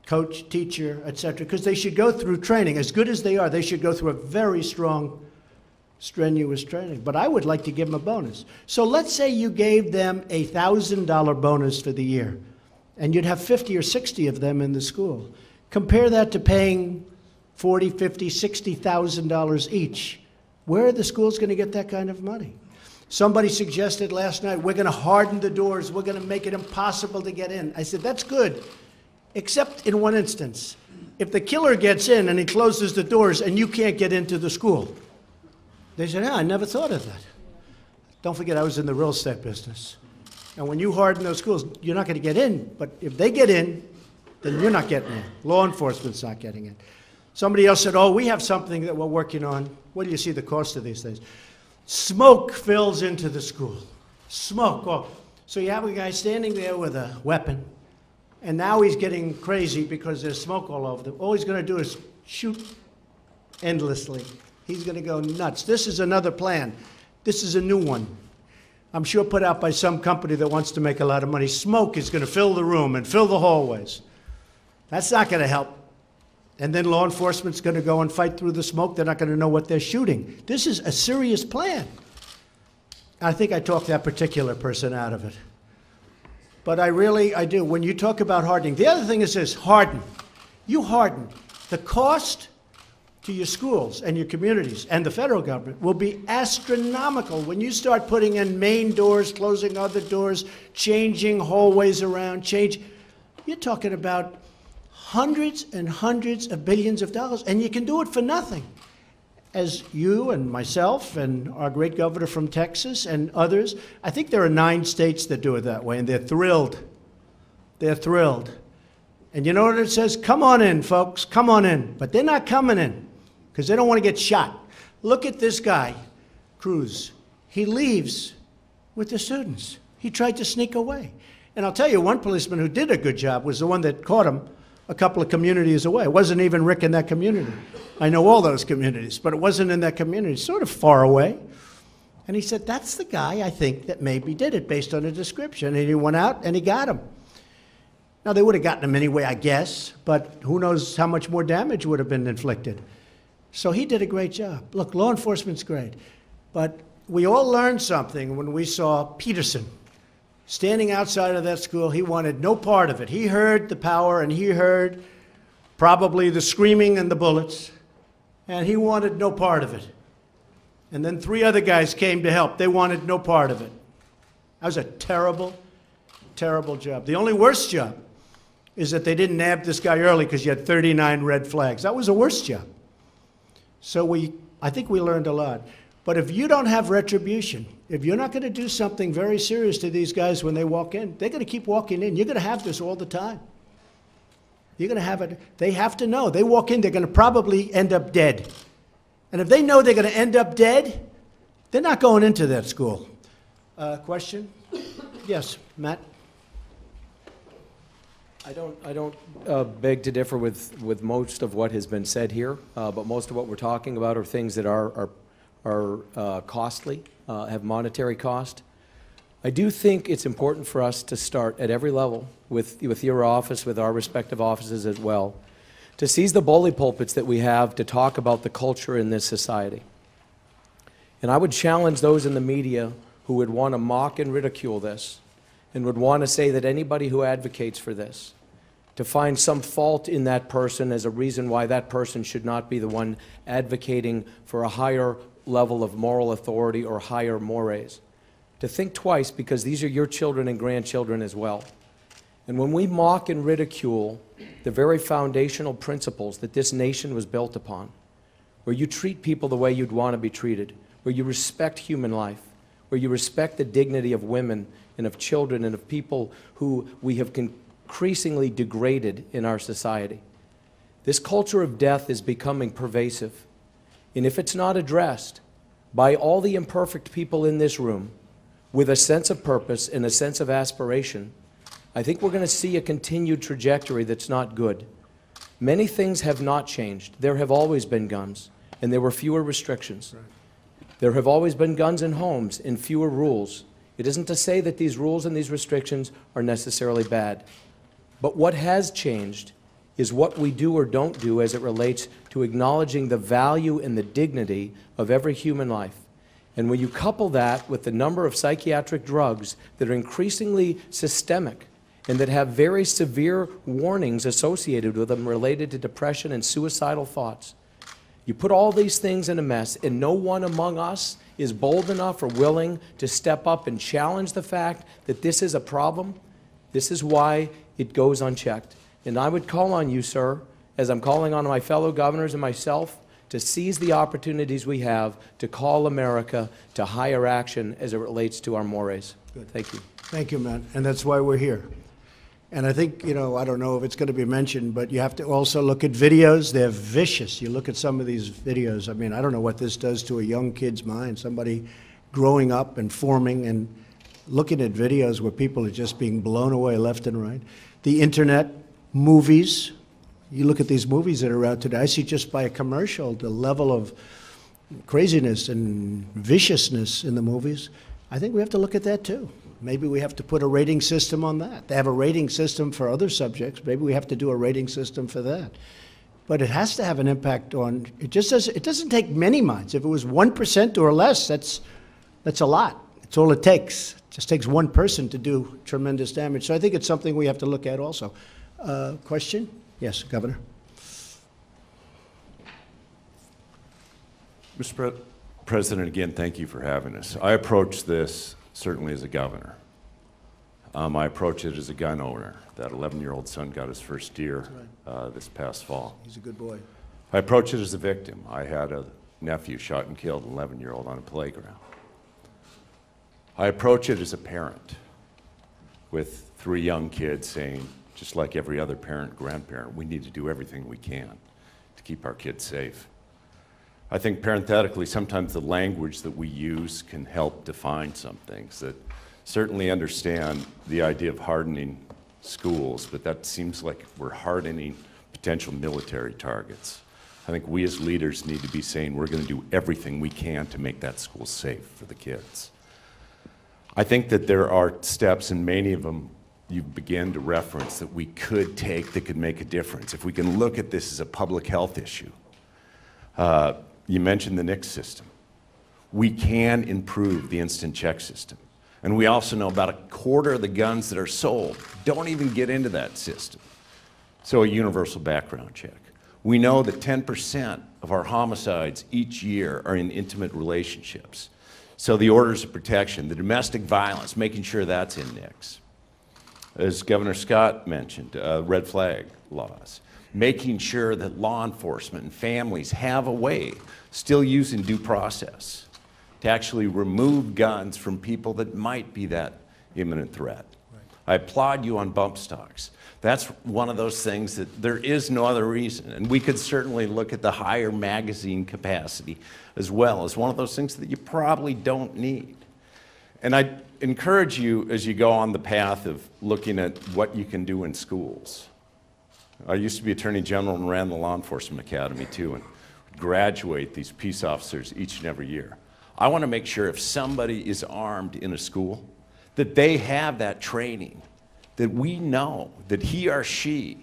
coach, teacher, et cetera, because they should go through training. As good as they are, they should go through a very strong, strenuous training. But I would like to give them a bonus. So let's say you gave them a $1,000 bonus for the year, and you'd have 50 or 60 of them in the school. Compare that to paying $40,000, $50,000, $60,000 each. Where are the schools going to get that kind of money? Somebody suggested last night, we're going to harden the doors, we're going to make it impossible to get in. I said, that's good, except in one instance. If the killer gets in and he closes the doors and you can't get into the school. They said, I never thought of that. Don't forget, I was in the real estate business. And when you harden those schools, you're not going to get in. But if they get in, then you're not getting in. Law enforcement's not getting in. Somebody else said, oh, we have something that we're working on. What do you see the cost of these things? Smoke fills into the school. Smoke. Oh. So you have a guy standing there with a weapon, and now he's getting crazy because there's smoke all over them. All he's going to do is shoot endlessly. He's going to go nuts. This is another plan. This is a new one. I'm sure put out by some company that wants to make a lot of money. Smoke is going to fill the room and fill the hallways. That's not going to help. And then law enforcement's going to go and fight through the smoke. They're not going to know what they're shooting. This is a serious plan. I think I talked that particular person out of it. But I do. When you talk about hardening, the other thing is this, harden. You harden. The cost to your schools and your communities and the federal government will be astronomical when you start putting in main doors, closing other doors, changing hallways around, You're talking about hundreds and hundreds of billions of dollars, and you can do it for nothing. As you and myself and our great governor from Texas and others, I think there are 9 states that do it that way, and they're thrilled. They're thrilled. And you know what it says? Come on in, folks, come on in. But they're not coming in because they don't want to get shot. Look at this guy, Cruz. He leaves with the students. He tried to sneak away. And I'll tell you, one policeman who did a good job was the one that caught him a couple of communities away. It wasn't even Rick in that community. I know all those communities, but it wasn't in that community, sort of far away. And he said, that's the guy I think that maybe did it based on the description. And he went out and he got him. Now, they would have gotten him anyway, I guess, but who knows how much more damage would have been inflicted. So he did a great job. Look, law enforcement's great, but we all learned something when we saw Peterson standing outside of that school. He wanted no part of it. He heard the power, and he heard probably the screaming and the bullets, and he wanted no part of it. And then 3 other guys came to help. They wanted no part of it. That was a terrible, terrible job. The only worst job is that they didn't nab this guy early because you had 39 red flags. That was the worst job. So I think we learned a lot. But if you don't have retribution, if you're not going to do something very serious to these guys when they walk in, they're going to keep walking in. You're going to have this all the time. You're going to have it. They have to know. They walk in, they're going to probably end up dead. And if they know they're going to end up dead, they're not going into that school. Question? Yes, Matt? I don't beg to differ with most of what has been said here, but most of what we're talking about are things that are costly, have monetary cost. I do think it's important for us to start at every level, with your office, with our respective offices as well, to seize the bully pulpits that we have to talk about the culture in this society. And I would challenge those in the media who would want to mock and ridicule this, and would want to say that anybody who advocates for this, to find some fault in that person as a reason why that person should not be the one advocating for a higher level of moral authority or higher mores. To think twice, because these are your children and grandchildren as well. And when we mock and ridicule the very foundational principles that this nation was built upon, where you treat people the way you'd want to be treated, where you respect human life, where you respect the dignity of women and of children and of people who we have increasingly degraded in our society. This culture of death is becoming pervasive. And if it's not addressed by all the imperfect people in this room with a sense of purpose and a sense of aspiration, I think we're going to see a continued trajectory that's not good. Many things have not changed. There have always been guns, and there were fewer restrictions. There have always been guns in homes and fewer rules. It isn't to say that these rules and these restrictions are necessarily bad. But what has changed is what we do or don't do as it relates to acknowledging the value and the dignity of every human life. And when you couple that with the number of psychiatric drugs that are increasingly systemic and that have very severe warnings associated with them related to depression and suicidal thoughts, you put all these things in a mess, and no one among us is bold enough or willing to step up and challenge the fact that this is a problem. This is why it goes unchecked. And I would call on you, sir, as I'm calling on my fellow governors and myself, to seize the opportunities we have to call America to higher action as it relates to our mores. Thank you. Thank you, Matt, and that's why we're here. And I think, you know, I don't know if it's going to be mentioned, but you have to also look at videos. They're vicious. You look at some of these videos. I mean, I don't know what this does to a young kid's mind, somebody growing up and forming and looking at videos where people are just being blown away left and right. The internet, movies. You look at these movies that are out today. I see just by a commercial the level of craziness and viciousness in the movies. I think we have to look at that too. Maybe we have to put a rating system on that. They have a rating system for other subjects. Maybe we have to do a rating system for that. But it has to have an impact on, it doesn't take many minds. If it was 1% or less, that's a lot. It's all it takes. It just takes one person to do tremendous damage. So I think it's something we have to look at also. Question? Yes, Governor. Mr. President, again, thank you for having us. I approach this certainly as a governor. I approach it as a gun owner. That 11-year-old son got his first deer this past fall. He's a good boy. I approach it as a victim. I had a nephew shot and killed, an 11-year-old on a playground. I approach it as a parent with 3 young kids saying, just like every other parent, grandparent, we need to do everything we can to keep our kids safe. I think parenthetically, sometimes the language that we use can help define some things. That certainly understand the idea of hardening schools, but that seems like we're hardening potential military targets. I think we as leaders need to be saying we're going to do everything we can to make that school safe for the kids. I think that there are steps, and many of them you begin to reference, that we could take that could make a difference. If we can look at this as a public health issue. You mentioned the NICS system. We can improve the instant check system. And we also know about a quarter of the guns that are sold don't even get into that system. So a universal background check. We know that 10% of our homicides each year are in intimate relationships. So the orders of protection, the domestic violence, making sure that's in NICS. As Governor Scott mentioned, red flag laws. Making sure that law enforcement and families have a way, still using due process, to actually remove guns from people that might be that imminent threat. Right. I applaud you on bump stocks. That's one of those things that there is no other reason. And we could certainly look at the higher magazine capacity as well as one of those things that you probably don't need. And I encourage you as you go on the path of looking at what you can do in schools. I used to be Attorney General and ran the Law Enforcement Academy too, and graduate these peace officers each and every year. I want to make sure if somebody is armed in a school, that they have that training, that we know that he or she,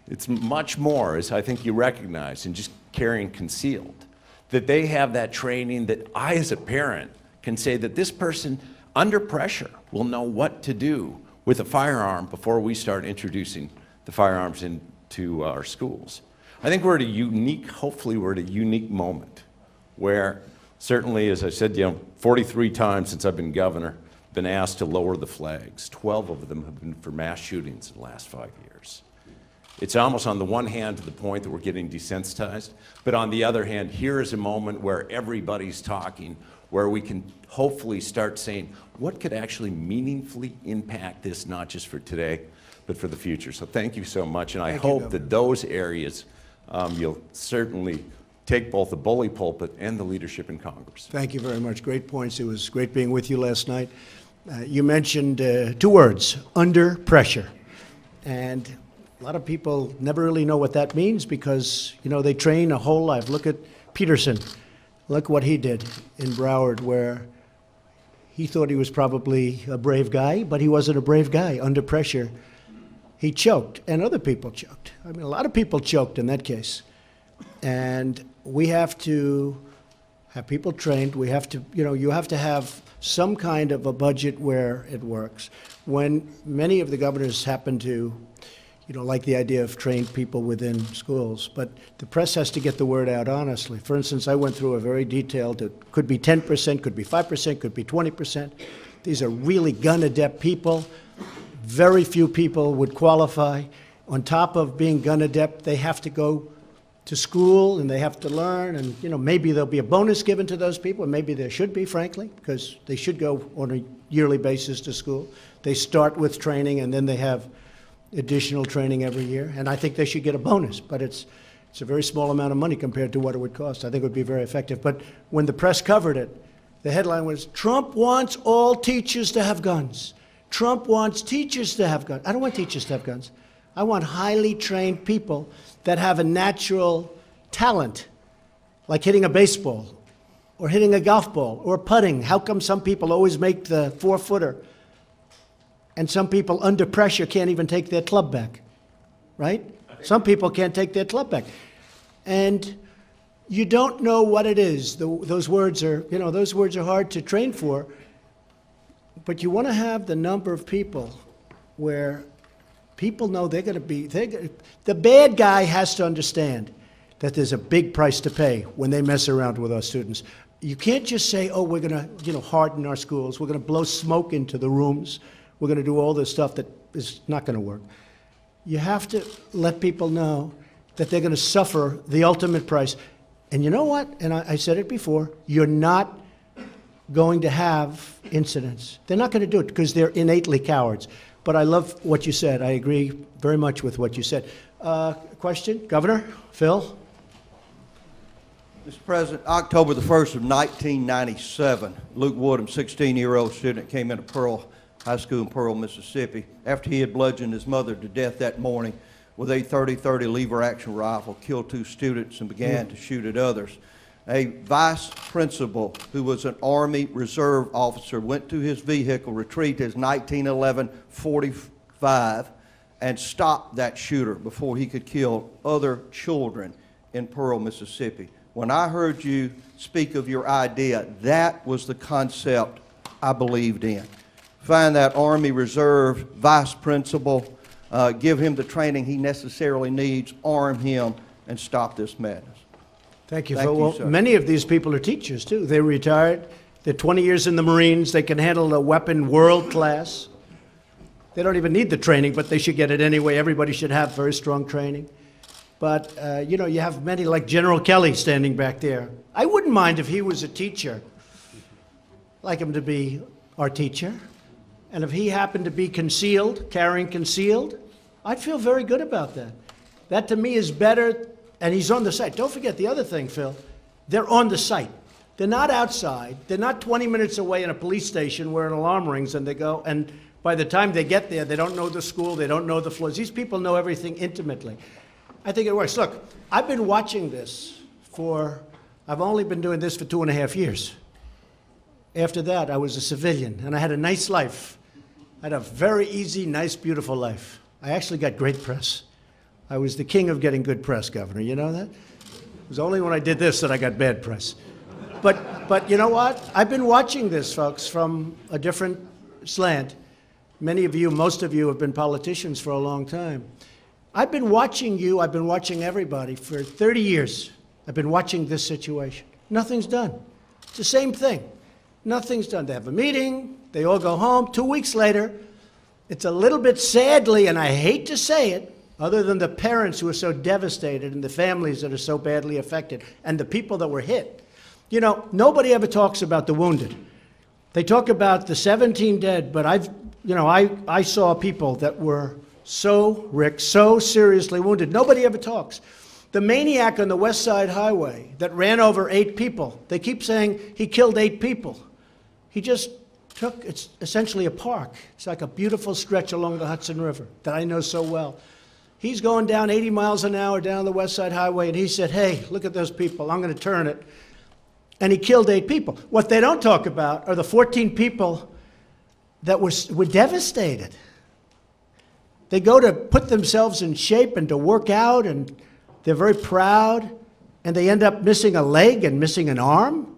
it's much more, as I think you recognize, than just carrying concealed, that they have that training that I as a parent can say that this person under pressure will know what to do with a firearm before we start introducing the firearms into our schools. I think we're at a unique, hopefully we're at a unique moment where certainly, as I said, 43 times since I've been governor, been asked to lower the flags. 12 of them have been for mass shootings in the last 5 years. It's almost on the one hand to the point that we're getting desensitized, but on the other hand, here is a moment where everybody's talking, where we can hopefully start saying, what could actually meaningfully impact this, not just for today, but for the future. So thank you so much, and I hope that those areas you'll certainly take both the bully pulpit and the leadership in Congress. Thank you very much. Great points. It was great being with you last night. You mentioned 2 words, under pressure. And a lot of people never really know what that means because, they train a whole life. Look at Peterson. Look what he did in Broward, where he thought he was probably a brave guy, but he wasn't a brave guy. Under pressure, he choked, and other people choked. I mean, a lot of people choked in that case. And we have to have people trained. We have to, you have to have some kind of a budget where it works. When many of the governors happen to, like the idea of trained people within schools, but the press has to get the word out honestly. For instance, I went through a very detailed, it could be 10%, could be 5%, could be 20%. These are really gun-adept people. Very few people would qualify. On top of being gun adept, they have to go to school and they have to learn, and maybe there'll be a bonus given to those people, and maybe there should be, frankly, because they should go on a yearly basis to school. They start with training and then they have additional training every year, and I think they should get a bonus, but it's a very small amount of money compared to what it would cost. I think it would be very effective. But when the press covered it, the headline was, "Trump wants all teachers to have guns. Trump wants teachers to have guns." I don't want teachers to have guns. I want highly trained people that have a natural talent, like hitting a baseball or hitting a golf ball or putting. How come some people always make the 4-footer and some people under pressure can't even take their club back, right? Some people can't take their club back. And you don't know what it is. Those words are hard to train for, but you want to have the number of people where people know they're going to be, the bad guy has to understand that there's a big price to pay when they mess around with our students. You can't just say, oh, we're going to, harden our schools. We're going to blow smoke into the rooms. We're going to do all this stuff that is not going to work. You have to let people know that they're going to suffer the ultimate price. And you know what? And I said it before, you're not going to have incidents. They're not going to do it because they're innately cowards. But I love what you said. I agree very much with what you said. Question? Governor? Phil? Mr. President, October the 1st of 1997, Luke Woodham, 16-year-old student, came into Pearl High School in Pearl, Mississippi, after he had bludgeoned his mother to death that morning with a .30-30 lever-action rifle, killed 2 students, and began to shoot at others. A vice principal, who was an Army Reserve officer, went to his vehicle, retrieved his 1911 .45, and stopped that shooter before he could kill other children in Pearl, Mississippi. When I heard you speak of your idea, that was the concept I believed in. Find that Army Reserve vice principal, give him the training he necessarily needs, arm him, and stop this madness. Thank you, Thank Phil. you, Well, sir. many of these people are teachers, too. They're retired. They're 20 years in the Marines. They can handle a weapon world class. They don't even need the training, but they should get it anyway. Everybody should have very strong training. But, you have many like General Kelly standing back there. I wouldn't mind if he was a teacher. I'd like him to be our teacher. And if he happened to be concealed, carrying concealed, I'd feel very good about that. That to me is better, and he's on the site. Don't forget the other thing, Phil. They're on the site. They're not outside. They're not 20 minutes away in a police station where an alarm rings and they go, and by the time they get there, they don't know the school, they don't know the floors. These people know everything intimately. I think it works. Look, I've been watching this I've only been doing this for 2.5 years. After that, I was a civilian, and I had a nice life. I had a very easy, nice, beautiful life. I actually got great press. I was the king of getting good press, Governor. You know that? It was only when I did this that I got bad press. But you know what? I've been watching this, folks, from a different slant. Many of you, most of you, have been politicians for a long time. I've been watching you, I've been watching everybody for 30 years. I've been watching this situation. Nothing's done. It's the same thing. Nothing's done. They have a meeting, they all go home. 2 weeks later, it's a little bit sadly, and I hate to say it, other than the parents who are so devastated and the families that are so badly affected and the people that were hit. Nobody ever talks about the wounded. They talk about the 17 dead, but I saw people that were so seriously wounded. Nobody ever talks. The maniac on the West Side Highway that ran over 8 people, they keep saying he killed 8 people. He just it's essentially a park. It's like a beautiful stretch along the Hudson River that I know so well. He's going down 80 miles an hour down the West Side Highway, and he said, hey, look at those people. I'm going to turn it. And he killed 8 people. What they don't talk about are the 14 people that were devastated. They go to put themselves in shape and to work out, and they're very proud, and they end up missing a leg and missing an arm,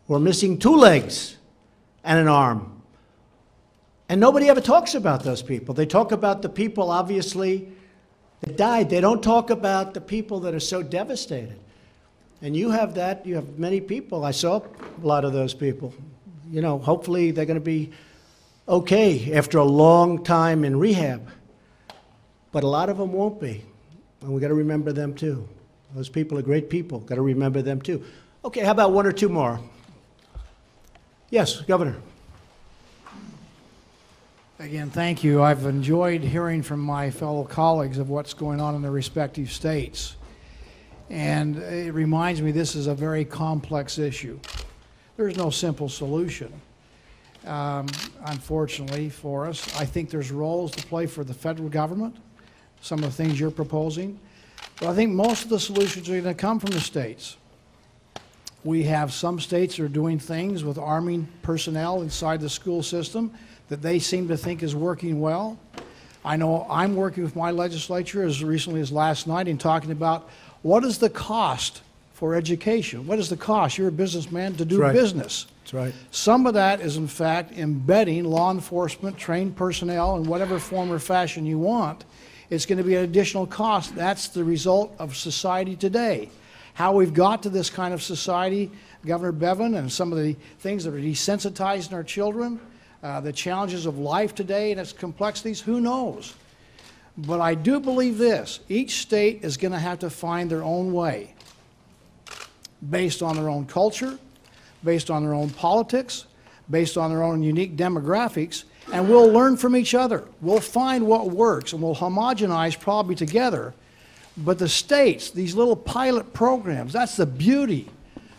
or missing 2 legs and an arm. And nobody ever talks about those people. They talk about the people, obviously, that died. They don't talk about the people that are so devastated. And you have that. You have many people. I saw a lot of those people. Hopefully they're going to be okay after a long time in rehab. But a lot of them won't be. and we got to remember them too. Those people are great people. Got to remember them too. Okay, how about one or two more? Yes, Governor. Again, thank you. I've enjoyed hearing from my fellow colleagues of what's going on in their respective states. And it reminds me this is a very complex issue. There's no simple solution, unfortunately for us. I think there's roles to play for the federal government, some of the things you're proposing. But I think most of the solutions are going to come from the states. We have some states that are doing things with arming personnel inside the school system that they seem to think is working well. I know I'm working with my legislature as recently as last night in talking about what is the cost for education? What is the cost? You're a businessman to do business. That's right. Some of that is in fact embedding law enforcement, trained personnel in whatever form or fashion you want. It's going to be an additional cost. That's the result of society today. How we've got to this kind of society, Governor Bevin, and some of the things that are desensitizing our children, the challenges of life today and its complexities, who knows? But I do believe this, each state is going to have to find their own way based on their own culture, based on their own politics, based on their own unique demographics, and we'll learn from each other. We'll find what works, and we'll homogenize probably together. But the states, these little pilot programs, that's the beauty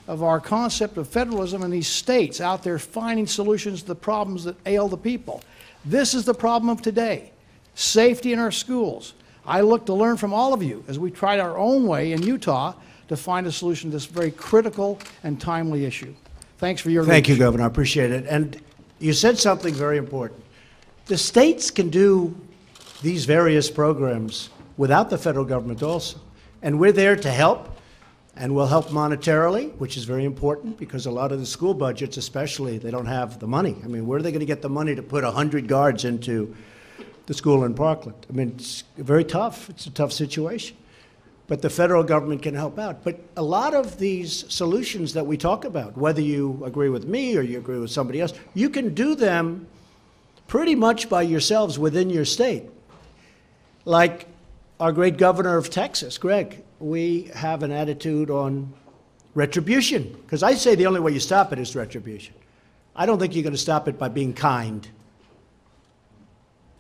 of our concept of federalism, and these states out there finding solutions to the problems that ail the people. This is the problem of today, safety in our schools. I look to learn from all of you as we tried our own way in Utah to find a solution to this very critical and timely issue. Thanks for your Thank you, leadership. Governor. I appreciate it. And you said something very important. The states can do these various programs without the federal government also. And we're there to help, and we'll help monetarily, which is very important because a lot of the school budgets especially, they don't have the money. I mean, where are they going to get the money to put 100 guards into the school in Parkland? I mean, it's very tough. It's a tough situation. But the federal government can help out. But a lot of these solutions that we talk about, whether you agree with me or you agree with somebody else, you can do them pretty much by yourselves within your state. Like our great governor of Texas, Greg, we have an attitude on retribution. Because I say the only way you stop it is retribution. I don't think you're going to stop it by being kind.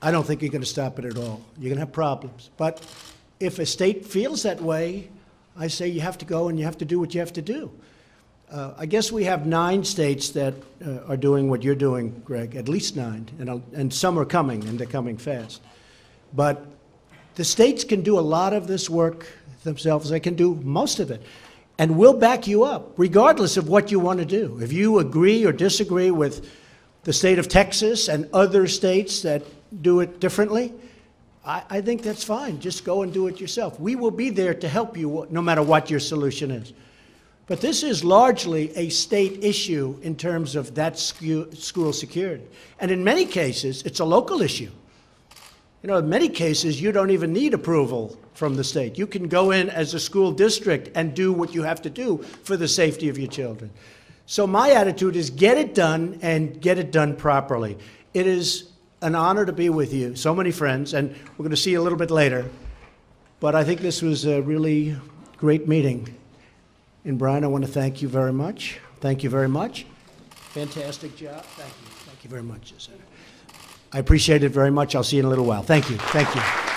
I don't think you're going to stop it at all. You're going to have problems. But if a state feels that way, I say you have to go and you have to do what you have to do. I guess we have 9 states that are doing what you're doing, Greg, at least 9, and some are coming, and they're coming fast. But the states can do a lot of this work themselves. They can do most of it. And we'll back you up, regardless of what you want to do. If you agree or disagree with the state of Texas and other states that do it differently, I think that's fine. Just go and do it yourself. We will be there to help you no matter what your solution is. But this is largely a state issue in terms of that school security. And in many cases, it's a local issue. You know, in many cases, you don't even need approval from the state. You can go in as a school district and do what you have to do for the safety of your children. So my attitude is get it done and get it done properly. It is an honor to be with you, so many friends, and we're going to see you a little bit later. But I think this was a really great meeting. And Brian, I want to thank you very much. Thank you very much. Fantastic job. Thank you. Thank you very much, Senator. I appreciate it very much. I'll see you in a little while. Thank you. Thank you.